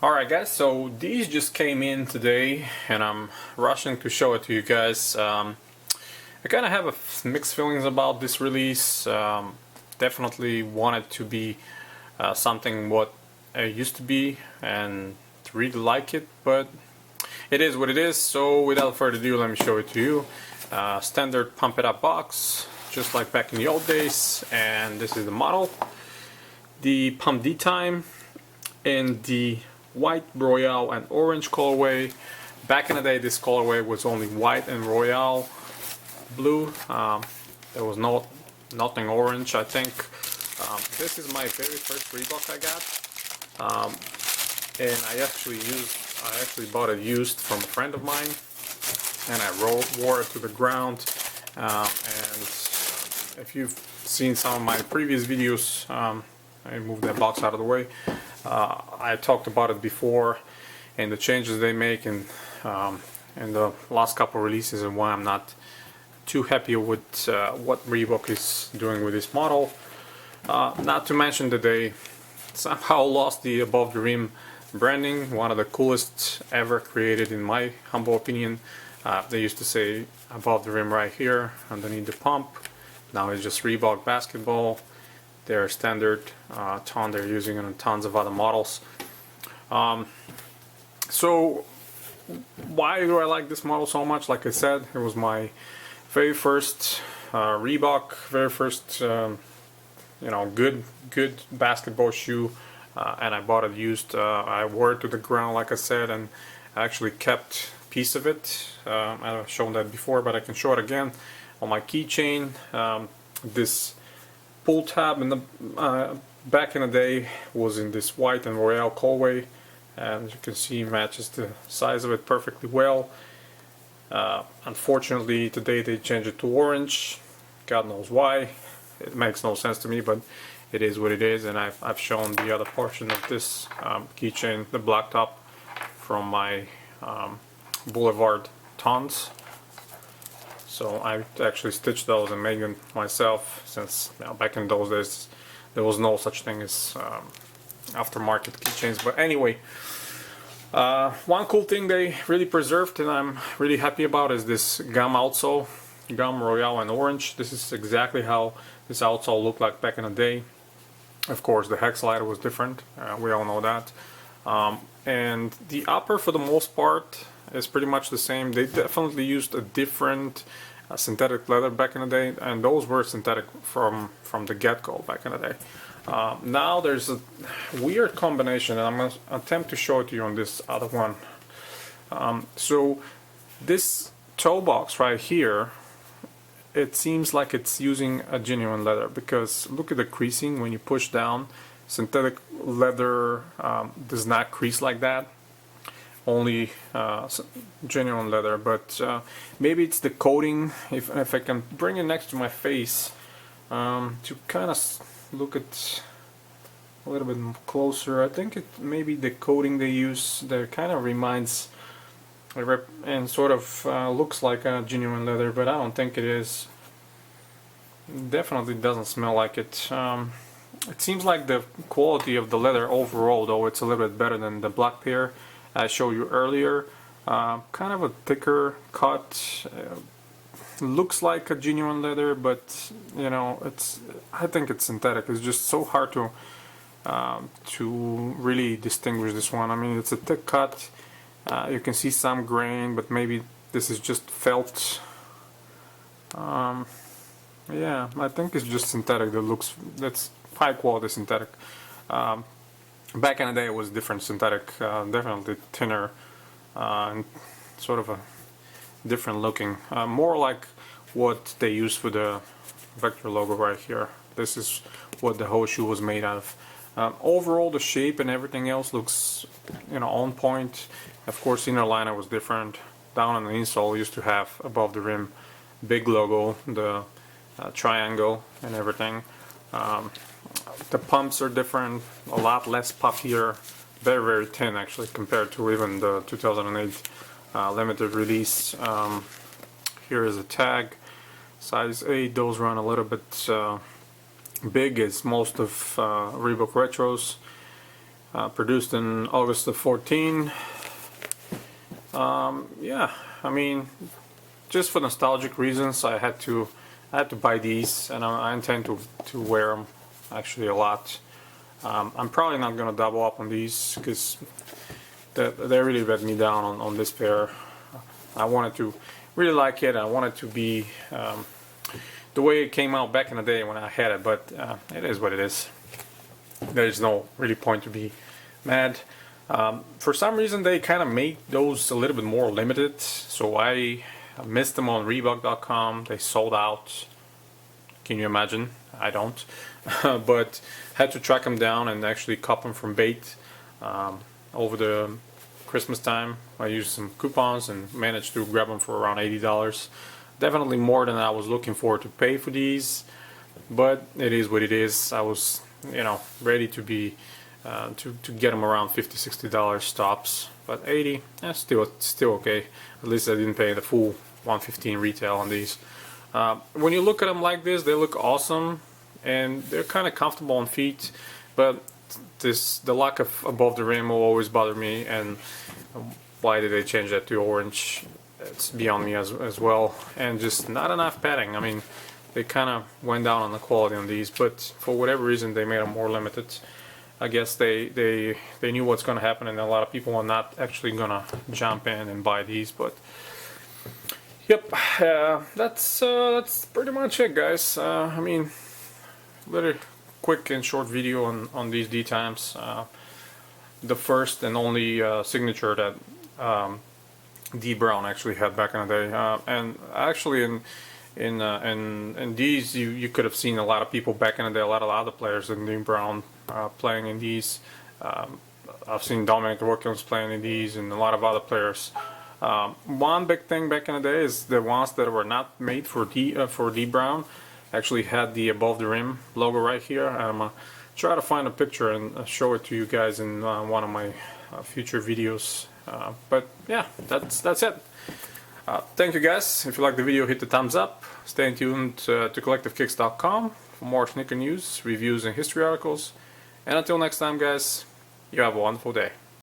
Alright guys, so these just came in today and I'm rushing to show it to you guys. I kind of have mixed feelings about this release. Definitely want it to be something what it used to be and to really like it, but it is what it is. So without further ado, let me show it to you. Standard pump it up box, just like back in the old days, and this is the model. The pump D time in the white, royale and orange colorway. Back in the day this colorway was only white and royale blue. There was nothing orange, I think. This is my very first Reebok I got, and I actually bought it used from a friend of mine, and I wore it to the ground. And if you've seen some of my previous videos, I moved that box out of the way. I talked about it before and the changes they make in the last couple of releases and why I'm not too happy with what Reebok is doing with this model. Not to mention that they somehow lost the above the rim branding, one of the coolest ever created in my humble opinion. They used to say above the rim right here underneath the pump. Now it's just Reebok basketball. Their standard ton they're using on tons of other models. So why do I like this model so much? Like I said, it was my very first Reebok, very first good basketball shoe, and I bought it used. I wore it to the ground, like I said, and I actually kept a piece of it. I've shown that before, but I can show it again on my keychain. This pull tab in the back in the day was in this white and royale colorway, and as you can see matches the size of it perfectly well. Unfortunately today they changed it to orange. God knows why. It makes no sense to me, but it is what it is, and I've shown the other portion of this keychain, the black top, from my Boulevard tons. So I actually stitched those and made them myself, since back in those days there was no such thing as aftermarket keychains. But anyway, one cool thing they really preserved and I'm really happy about is this gum outsole, gum, royale and orange. This is exactly how this outsole looked like back in the day. Of course the hex slider was different, we all know that. And the upper for the most part is pretty much the same. They definitely used a different synthetic leather back in the day, and those were synthetic from the get-go back in the day. Now there's a weird combination, and I'm going to attempt to show it to you on this other one. So this toe box right here, it seems like it's using a genuine leather, because look at the creasing when you push down. Synthetic leather does not crease like that, only genuine leather. But maybe it's the coating. If I can bring it next to my face to kind of look at a little bit closer, I think it maybe the coating they use that kind of reminds and sort of looks like a genuine leather, but I don't think it is. Definitely doesn't smell like it. It seems like the quality of the leather overall, though, it's a little bit better than the black pair I showed you earlier. Kind of a thicker cut. Looks like a genuine leather, but you know, I think it's synthetic. It's just so hard to really distinguish this one. I mean, it's a thick cut. You can see some grain, but maybe this is just felt. Yeah, I think it's just synthetic. That's high quality synthetic. Back in the day it was different synthetic, definitely thinner, and sort of a different looking, more like what they use for the Vector logo right here. This is what the whole shoe was made out of. Overall the shape and everything else looks, on point. Of course inner liner was different. Down on the insole used to have above the rim big logo, the triangle and everything. The pumps are different, a lot less puffier, very thin actually compared to even the 2008 limited release. Here is a tag, size 8. Those run a little bit big as most of Reebok Retros. produced in August of 14. Yeah, I mean, just for nostalgic reasons, I had to buy these, and I intend to wear them actually a lot. I'm probably not gonna double up on these because they really let me down on this pair. I wanted to really like it. I wanted to be the way it came out back in the day when I had it, but it is what it is. There is no really point to be mad. For some reason they kind of made those a little bit more limited, so I missed them on Reebok.com. They sold out. Can you imagine? I don't. But had to track them down and actually cop them from bait over the Christmas time. I used some coupons and managed to grab them for around $80. Definitely more than I was looking for to pay for these, but it is what it is. I was, ready to be to get them around $50-$60 tops, but 80, still okay. At least I didn't pay the full $115 retail on these. When you look at them like this, they look awesome and they're kind of comfortable on feet, but the lack of above the rim will always bother me, and why did they change that to orange? It's beyond me as well. And just not enough padding. I mean, they kind of went down on the quality on these, but for whatever reason they made them more limited. I guess they knew what's going to happen, and a lot of people are not actually going to jump in and buy these. But yep, that's pretty much it, guys. I mean, very quick and short video on these D times. The first and only signature that D Brown actually had back in the day, and actually in these you could have seen a lot of people back in the day, a lot of other players in D Brown playing in these. I've seen Dominic Wilkins playing in these, and a lot of other players. One big thing back in the day is the ones that were not made for D Brown actually had the above the rim logo right here. I'm gonna try to find a picture and show it to you guys in one of my future videos. But yeah, that's it. Thank you guys. If you like the video, hit the thumbs up. Stay tuned to collectivekicks.com for more sneaker news, reviews, and history articles. And until next time, guys, you have a wonderful day.